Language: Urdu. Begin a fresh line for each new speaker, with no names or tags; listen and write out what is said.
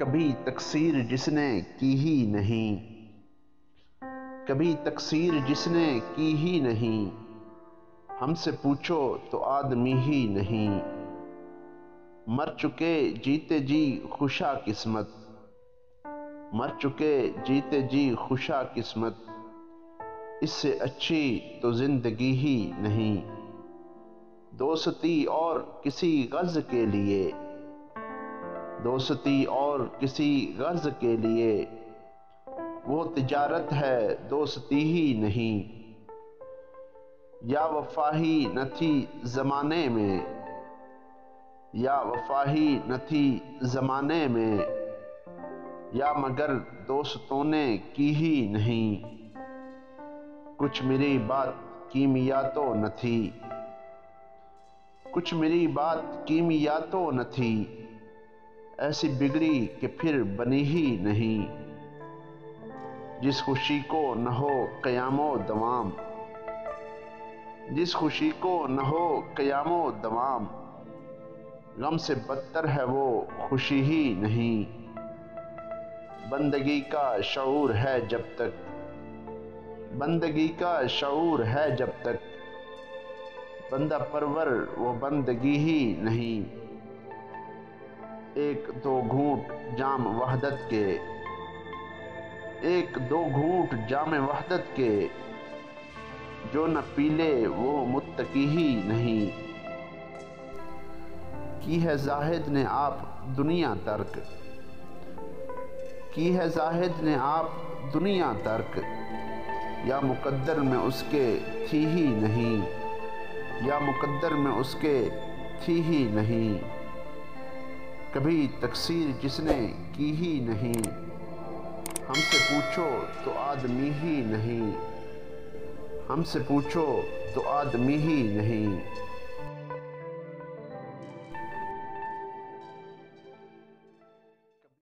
کبھی تقصیر جس نے کی ہی نہیں، کبھی تقصیر جس نے کی ہی نہیں، ہم سے پوچھو تو آدمی ہی نہیں۔ مر چکے جیتے جی خوشا قسمت، مر چکے جیتے جی خوشا قسمت، اس سے اچھی تو زندگی ہی نہیں۔ دوستی اور کسی غرض کے لیے، دوستی اور کسی غرض کے لیے، وہ تجارت ہے دوستی ہی نہیں۔ یا وفا ہی نہ تھی زمانے میں، یا وفا ہی نہ تھی زمانے میں، یا مگر دوستوں نے کی ہی نہیں۔ کچھ میری بات کیمیا تو نہ تھی، کچھ میری بات کیمیا تو نہ تھی، ایسی بگڑی کہ پھر بنی ہی نہیں۔ جس خوشی کو نہ ہو قیام و دوام، جس خوشی کو نہ ہو قیام و دوام، غم سے بدتر ہے وہ خوشی ہی نہیں۔ بندگی کا شعور ہے جب تک، بندگی کا شعور ہے جب تک، بندہ پرور وہ بندگی ہی نہیں۔ ایک دو گھونٹ جام وحدت کے، ایک دو گھونٹ جام وحدت کے، جو نہ پی لے وہ متقی ہی نہیں۔ کی ہے زاہد نے آپ دنیا ترک، کی ہے زاہد نے آپ دنیا ترک، یا مقدر میں اس کے تھی ہی نہیں، یا مقدر میں اس کے تھی ہی نہیں۔ کبھی تقصیر جس نے کی ہی نہیں، ہم سے پوچھو تو آدمی ہی نہیں، ہم سے پوچھو تو آدمی ہی نہیں۔